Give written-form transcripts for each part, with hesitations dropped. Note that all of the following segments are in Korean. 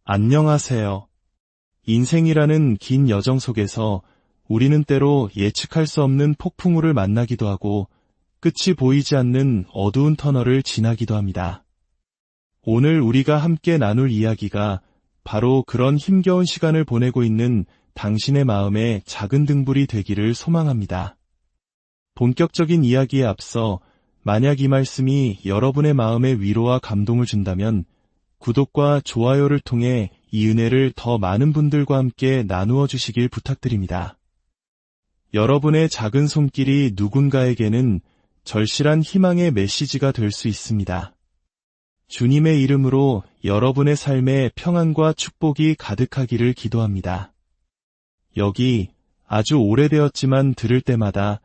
안녕하세요. 인생이라는 긴 여정 속에서 우리는 때로 예측할 수 없는 폭풍우를 만나기도 하고 끝이 보이지 않는 어두운 터널을 지나기도 합니다. 오늘 우리가 함께 나눌 이야기가 바로 그런 힘겨운 시간을 보내고 있는 당신의 마음에 작은 등불이 되기를 소망합니다. 본격적인 이야기에 앞서 만약 이 말씀이 여러분의 마음에 위로와 감동을 준다면 구독과 좋아요를 통해 이 은혜를 더 많은 분들과 함께 나누어 주시길 부탁드립니다. 여러분의 작은 손길이 누군가에게는 절실한 희망의 메시지가 될 수 있습니다. 주님의 이름으로 여러분의 삶에 평안과 축복이 가득하기를 기도합니다. 여기 아주 오래되었지만 들을 때마다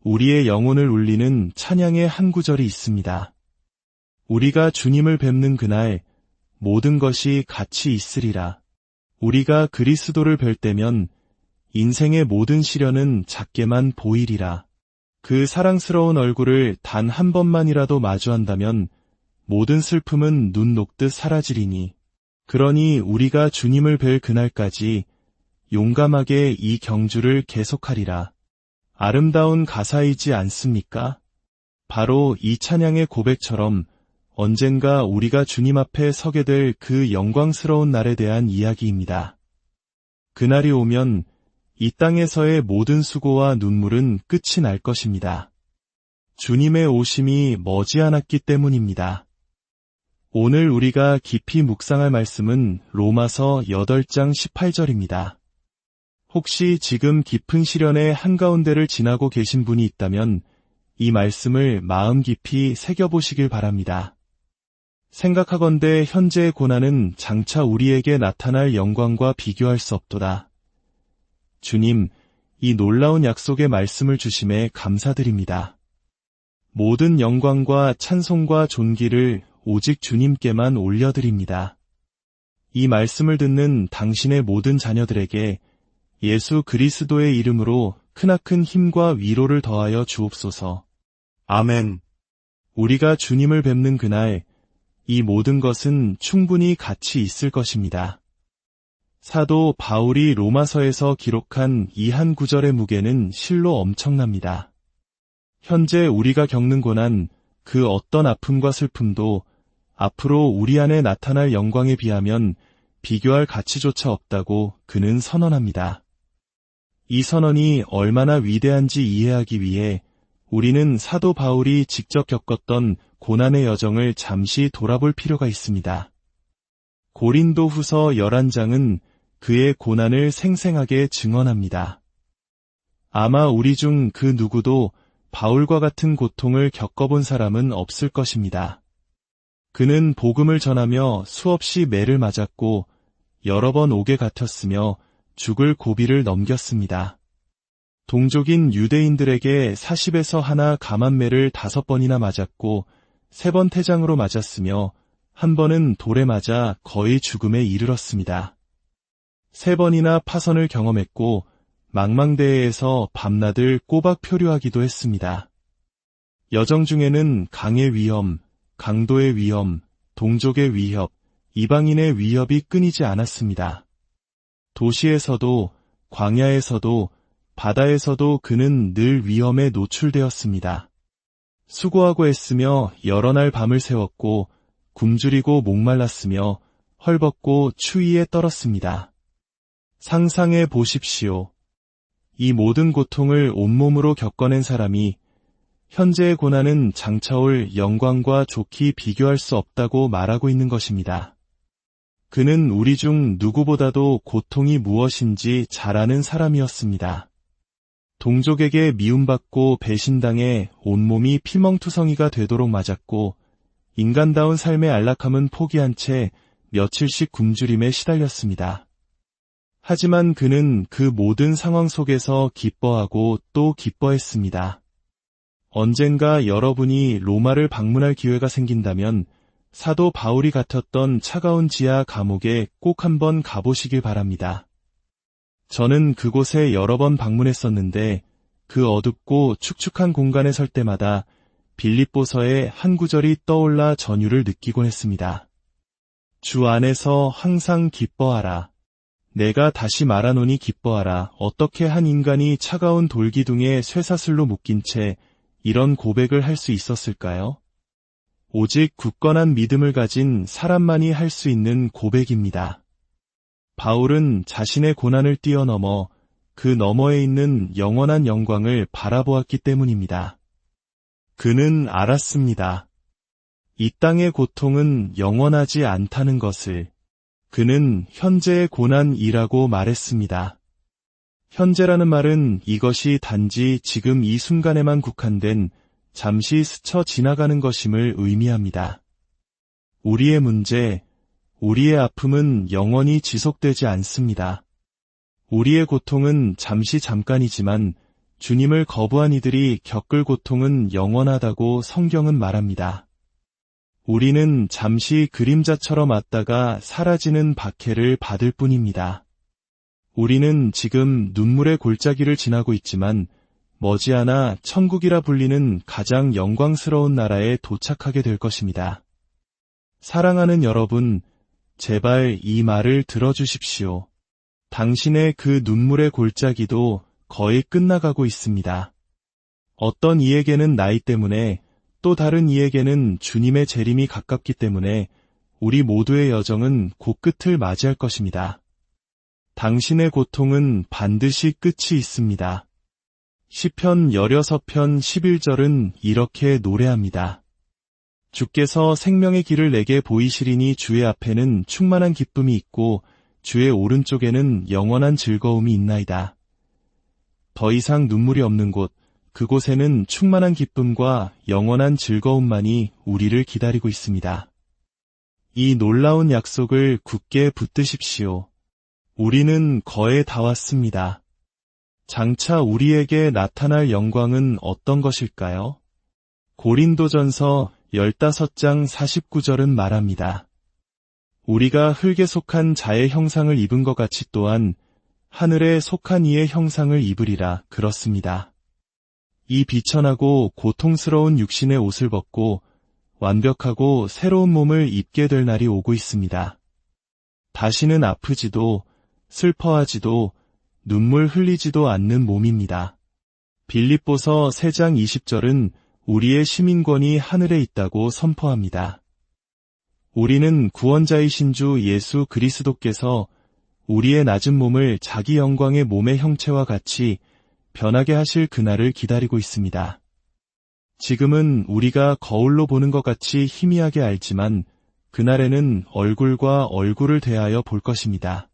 우리의 영혼을 울리는 찬양의 한 구절이 있습니다. 우리가 주님을 뵙는 그날 모든 것이 같이 있으리라. 우리가 그리스도를 뵐 때면 인생의 모든 시련은 작게만 보이리라. 그 사랑스러운 얼굴을 단 한 번만이라도 마주한다면 모든 슬픔은 눈 녹듯 사라지리니. 그러니 우리가 주님을 뵐 그날까지 용감하게 이 경주를 계속하리라. 아름다운 가사이지 않습니까? 바로 이 찬양의 고백처럼 언젠가 우리가 주님 앞에 서게 될 그 영광스러운 날에 대한 이야기입니다. 그날이 오면 이 땅에서의 모든 수고와 눈물은 끝이 날 것입니다. 주님의 오심이 머지않았기 때문입니다. 오늘 우리가 깊이 묵상할 말씀은 로마서 8장 18절입니다. 혹시 지금 깊은 시련의 한가운데를 지나고 계신 분이 있다면 이 말씀을 마음 깊이 새겨보시길 바랍니다. 생각하건대 현재의 고난은 장차 우리에게 나타날 영광과 비교할 수 없도다. 주님, 이 놀라운 약속의 말씀을 주심에 감사드립니다. 모든 영광과 찬송과 존귀를 오직 주님께만 올려드립니다. 이 말씀을 듣는 당신의 모든 자녀들에게 예수 그리스도의 이름으로 크나큰 힘과 위로를 더하여 주옵소서. 아멘. 우리가 주님을 뵙는 그날 이 모든 것은 충분히 가치 있을 것입니다. 사도 바울이 로마서에서 기록한 이 한 구절의 무게는 실로 엄청납니다. 현재 우리가 겪는 고난, 그 어떤 아픔과 슬픔도 앞으로 우리 안에 나타날 영광에 비하면 비교할 가치조차 없다고 그는 선언합니다. 이 선언이 얼마나 위대한지 이해하기 위해 우리는 사도 바울이 직접 겪었던 고난의 여정을 잠시 돌아볼 필요가 있습니다. 고린도 후서 11장은 그의 고난을 생생하게 증언합니다. 아마 우리 중 그 누구도 바울과 같은 고통을 겪어본 사람은 없을 것입니다. 그는 복음을 전하며 수없이 매를 맞았고 여러 번 옥에 갇혔으며 죽을 고비를 넘겼습니다. 동족인 유대인들에게 40에서 하나 감한매를 5번이나 맞았고 3번 태장으로 맞았으며 한 번은 돌에 맞아 거의 죽음에 이르렀습니다. 3번이나 파선을 경험했고 망망대해에서 밤낮을 꼬박 표류하기도 했습니다. 여정 중에는 강의 위험, 강도의 위험, 동족의 위협, 이방인의 위협이 끊이지 않았습니다. 도시에서도 광야에서도 바다에서도 그는 늘 위험에 노출되었습니다. 수고하고 애쓰며 여러 날 밤을 새웠고 굶주리고 목말랐으며 헐벗고 추위에 떨었습니다. 상상해 보십시오. 이 모든 고통을 온몸으로 겪어낸 사람이 현재의 고난은 장차 올 영광과 좋게 비교할 수 없다고 말하고 있는 것입니다. 그는 우리 중 누구보다도 고통이 무엇인지 잘 아는 사람이었습니다. 동족에게 미움받고 배신당해 온몸이 피멍투성이가 되도록 맞았고 인간다운 삶의 안락함은 포기한 채 며칠씩 굶주림에 시달렸습니다. 하지만 그는 그 모든 상황 속에서 기뻐하고 또 기뻐했습니다. 언젠가 여러분이 로마를 방문할 기회가 생긴다면 사도 바울이 갇혔던 차가운 지하 감옥에 꼭 한번 가보시길 바랍니다. 저는 그곳에 여러 번 방문했었는데 그 어둡고 축축한 공간에 설 때마다 빌립보서의 한 구절이 떠올라 전율을 느끼곤 했습니다. 주 안에서 항상 기뻐하라. 내가 다시 말하노니 기뻐하라. 어떻게 한 인간이 차가운 돌기둥에 쇠사슬로 묶인 채 이런 고백을 할 수 있었을까요? 오직 굳건한 믿음을 가진 사람만이 할 수 있는 고백입니다. 바울은 자신의 고난을 뛰어넘어 그 너머에 있는 영원한 영광을 바라보았기 때문입니다. 그는 알았습니다. 이 땅의 고통은 영원하지 않다는 것을. 그는 현재의 고난이라고 말했습니다. 현재라는 말은 이것이 단지 지금 이 순간에만 국한된 잠시 스쳐 지나가는 것임을 의미합니다. 우리의 문제, 우리의 아픔은 영원히 지속되지 않습니다. 우리의 고통은 잠깐이지만 주님을 거부한 이들이 겪을 고통은 영원하다고 성경은 말합니다. 우리는 잠시 그림자처럼 왔다가 사라지는 박해를 받을 뿐입니다. 우리는 지금 눈물의 골짜기를 지나고 있지만 머지않아 천국이라 불리는 가장 영광스러운 나라에 도착하게 될 것입니다. 사랑하는 여러분, 제발 이 말을 들어주십시오. 당신의 그 눈물의 골짜기도 거의 끝나가고 있습니다. 어떤 이에게는 나이 때문에, 또 다른 이에게는 주님의 재림이 가깝기 때문에 우리 모두의 여정은 곧 끝을 맞이할 것입니다. 당신의 고통은 반드시 끝이 있습니다. 시편 16편 11절은 이렇게 노래합니다. 주께서 생명의 길을 내게 보이시리니 주의 앞에는 충만한 기쁨이 있고 주의 오른쪽에는 영원한 즐거움이 있나이다. 더 이상 눈물이 없는 곳, 그곳에는 충만한 기쁨과 영원한 즐거움만이 우리를 기다리고 있습니다. 이 놀라운 약속을 굳게 붙드십시오. 우리는 거의 다 왔습니다. 장차 우리에게 나타날 영광은 어떤 것일까요? 고린도전서 15장 49절은 말합니다. 우리가 흙에 속한 자의 형상을 입은 것 같이 또한 하늘에 속한 이의 형상을 입으리라. 그렇습니다. 이 비천하고 고통스러운 육신의 옷을 벗고 완벽하고 새로운 몸을 입게 될 날이 오고 있습니다. 다시는 아프지도 슬퍼하지도 눈물 흘리지도 않는 몸입니다. 빌립보서 3장 20절은 우리의 시민권이 하늘에 있다고 선포합니다. 우리는 구원자이신 주 예수 그리스도께서 우리의 낮은 몸을 자기 영광의 몸의 형체와 같이 변하게 하실 그날을 기다리고 있습니다. 지금은 우리가 거울로 보는 것 같이 희미하게 알지만 그날에는 얼굴과 얼굴을 대하여 볼 것입니다.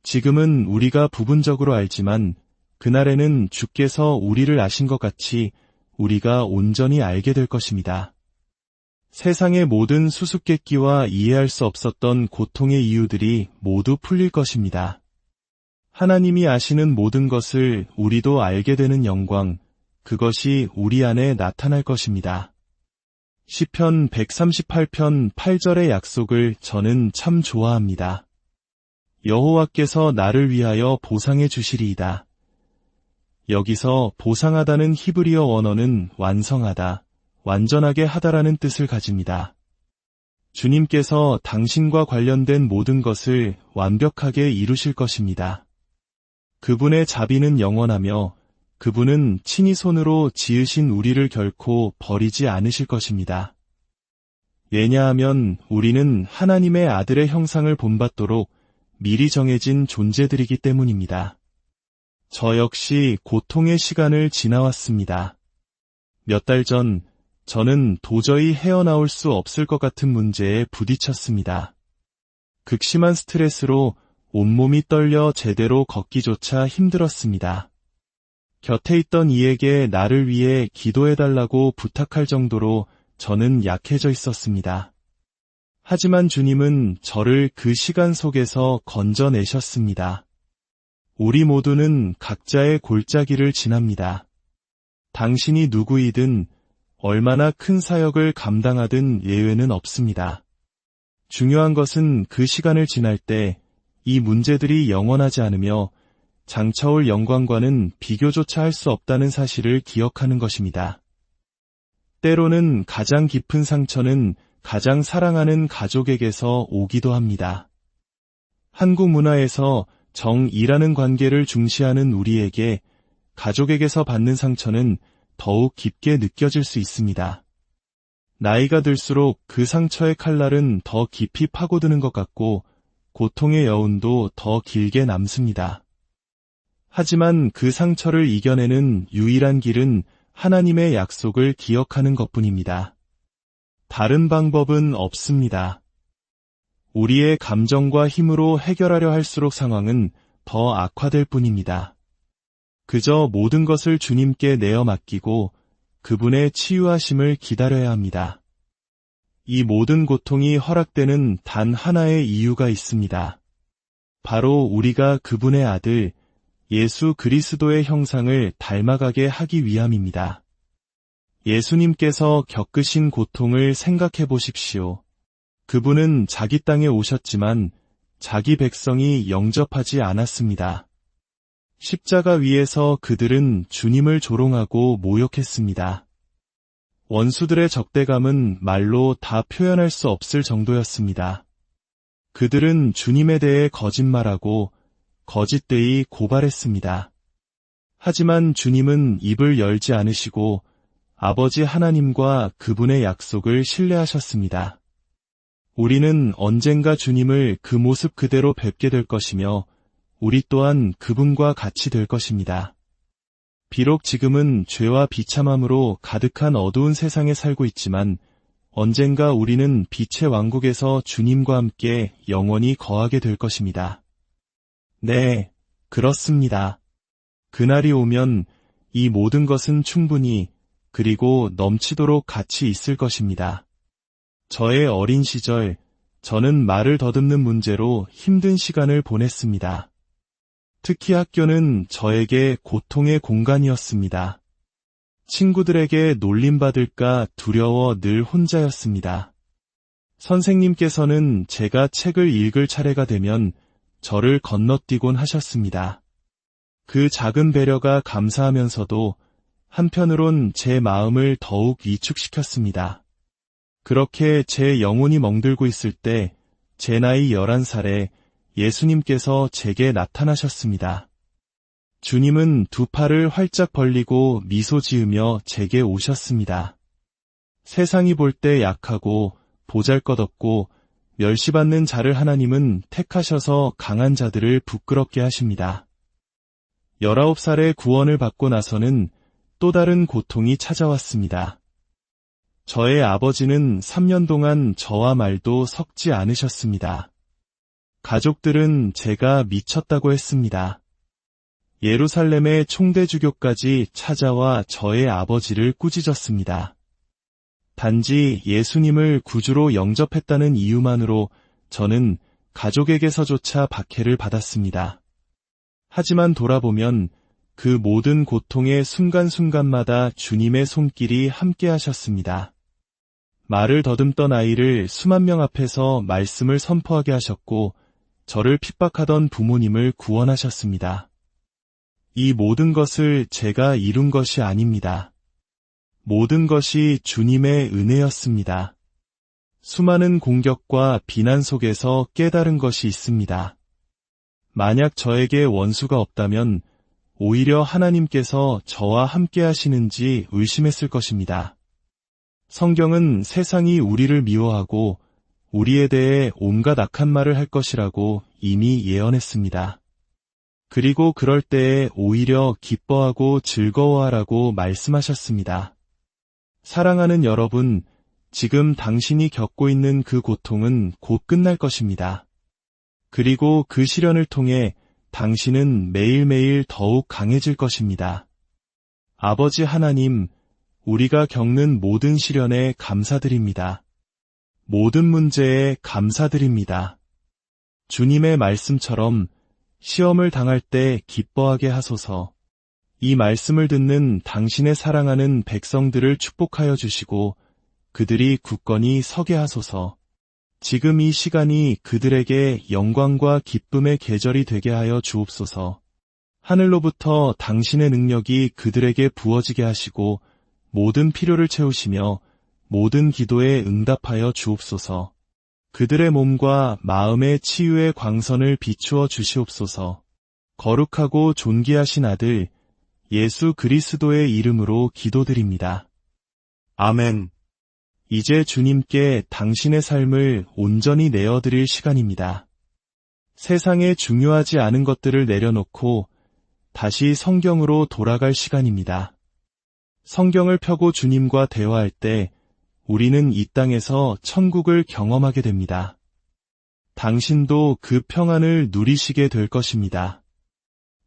지금은 우리가 부분적으로 알지만 그날에는 주께서 우리를 아신 것 같이 우리가 온전히 알게 될 것입니다. 세상의 모든 수수께끼와 이해할 수 없었던 고통의 이유들이 모두 풀릴 것입니다. 하나님이 아시는 모든 것을 우리도 알게 되는 영광, 그것이 우리 안에 나타날 것입니다. 시편 138편 8절의 약속을 저는 참 좋아합니다. 여호와께서 나를 위하여 보상해 주시리이다. 여기서 보상하다는 히브리어 원어는 완성하다, 완전하게 하다라는 뜻을 가집니다. 주님께서 당신과 관련된 모든 것을 완벽하게 이루실 것입니다. 그분의 자비는 영원하며 그분은 친히 손으로 지으신 우리를 결코 버리지 않으실 것입니다. 왜냐하면 우리는 하나님의 아들의 형상을 본받도록 미리 정해진 존재들이기 때문입니다. 저 역시 고통의 시간을 지나왔습니다. 몇 달 전 저는 도저히 헤어나올 수 없을 것 같은 문제에 부딪혔습니다. 극심한 스트레스로 온몸이 떨려 제대로 걷기조차 힘들었습니다. 곁에 있던 이에게 나를 위해 기도해달라고 부탁할 정도로 저는 약해져 있었습니다. 하지만 주님은 저를 그 시간 속에서 건져내셨습니다. 우리 모두는 각자의 골짜기를 지납니다. 당신이 누구이든 얼마나 큰 사역을 감당하든 예외는 없습니다. 중요한 것은 그 시간을 지날 때 이 문제들이 영원하지 않으며 장차 올 영광과는 비교조차 할 수 없다는 사실을 기억하는 것입니다. 때로는 가장 깊은 상처는 가장 사랑하는 가족에게서 오기도 합니다. 한국 문화에서 정이라는 관계를 중시하는 우리에게 가족에게서 받는 상처는 더욱 깊게 느껴질 수 있습니다. 나이가 들수록 그 상처의 칼날은 더 깊이 파고드는 것 같고 고통의 여운도 더 길게 남습니다. 하지만 그 상처를 이겨내는 유일한 길은 하나님의 약속을 기억하는 것뿐입니다. 다른 방법은 없습니다. 우리의 감정과 힘으로 해결하려 할수록 상황은 더 악화될 뿐입니다. 그저 모든 것을 주님께 내어 맡기고 그분의 치유하심을 기다려야 합니다. 이 모든 고통이 허락되는 단 하나의 이유가 있습니다. 바로 우리가 그분의 아들 예수 그리스도의 형상을 닮아가게 하기 위함입니다. 예수님께서 겪으신 고통을 생각해 보십시오. 그분은 자기 땅에 오셨지만 자기 백성이 영접하지 않았습니다. 십자가 위에서 그들은 주님을 조롱하고 모욕했습니다. 원수들의 적대감은 말로 다 표현할 수 없을 정도였습니다. 그들은 주님에 대해 거짓말하고 거짓되이 고발했습니다. 하지만 주님은 입을 열지 않으시고 아버지 하나님과 그분의 약속을 신뢰하셨습니다. 우리는 언젠가 주님을 그 모습 그대로 뵙게 될 것이며 우리 또한 그분과 같이 될 것입니다. 비록 지금은 죄와 비참함으로 가득한 어두운 세상에 살고 있지만 언젠가 우리는 빛의 왕국에서 주님과 함께 영원히 거하게 될 것입니다. 네, 그렇습니다. 그날이 오면 이 모든 것은 충분히 그리고 넘치도록 같이 있을 것입니다. 저의 어린 시절, 저는 말을 더듬는 문제로 힘든 시간을 보냈습니다. 특히 학교는 저에게 고통의 공간이었습니다. 친구들에게 놀림받을까 두려워 늘 혼자였습니다. 선생님께서는 제가 책을 읽을 차례가 되면 저를 건너뛰곤 하셨습니다. 그 작은 배려가 감사하면서도 한편으론 제 마음을 더욱 위축시켰습니다. 그렇게 제 영혼이 멍들고 있을 때 제 나이 11살에 예수님께서 제게 나타나셨습니다. 주님은 두 팔을 활짝 벌리고 미소 지으며 제게 오셨습니다. 세상이 볼 때 약하고 보잘것없고 멸시받는 자를 하나님은 택하셔서 강한 자들을 부끄럽게 하십니다. 19살에 구원을 받고 나서는 또 다른 고통이 찾아왔습니다. 저의 아버지는 3년 동안 저와 말도 섞지 않으셨습니다. 가족들은 제가 미쳤다고 했습니다. 예루살렘의 총대주교까지 찾아와 저의 아버지를 꾸짖었습니다. 단지 예수님을 구주로 영접했다는 이유만으로 저는 가족에게서조차 박해를 받았습니다. 하지만 돌아보면 그 모든 고통의 순간순간마다 주님의 손길이 함께 하셨습니다. 말을 더듬던 아이를 수만 명 앞에서 말씀을 선포하게 하셨고 저를 핍박하던 부모님을 구원하셨습니다. 이 모든 것을 제가 이룬 것이 아닙니다. 모든 것이 주님의 은혜였습니다. 수많은 공격과 비난 속에서 깨달은 것이 있습니다. 만약 저에게 원수가 없다면 오히려 하나님께서 저와 함께 하시는지 의심했을 것입니다. 성경은 세상이 우리를 미워하고 우리에 대해 온갖 악한 말을 할 것이라고 이미 예언했습니다. 그리고 그럴 때에 오히려 기뻐하고 즐거워하라고 말씀하셨습니다. 사랑하는 여러분, 지금 당신이 겪고 있는 그 고통은 곧 끝날 것입니다. 그리고 그 시련을 통해 당신은 매일매일 더욱 강해질 것입니다. 아버지 하나님, 우리가 겪는 모든 시련에 감사드립니다. 모든 문제에 감사드립니다. 주님의 말씀처럼 시험을 당할 때 기뻐하게 하소서. 이 말씀을 듣는 당신의 사랑하는 백성들을 축복하여 주시고 그들이 굳건히 서게 하소서. 지금 이 시간이 그들에게 영광과 기쁨의 계절이 되게 하여 주옵소서. 하늘로부터 당신의 능력이 그들에게 부어지게 하시고 모든 필요를 채우시며 모든 기도에 응답하여 주옵소서. 그들의 몸과 마음의 치유의 광선을 비추어 주시옵소서. 거룩하고 존귀하신 아들 예수 그리스도의 이름으로 기도드립니다. 아멘. 이제 주님께 당신의 삶을 온전히 내어드릴 시간입니다. 세상에 중요하지 않은 것들을 내려놓고 다시 성경으로 돌아갈 시간입니다. 성경을 펴고 주님과 대화할 때 우리는 이 땅에서 천국을 경험하게 됩니다. 당신도 그 평안을 누리시게 될 것입니다.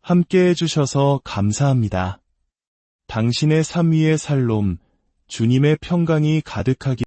함께 해주셔서 감사합니다. 당신의 삶 위의 살롬, 주님의 평강이 가득하기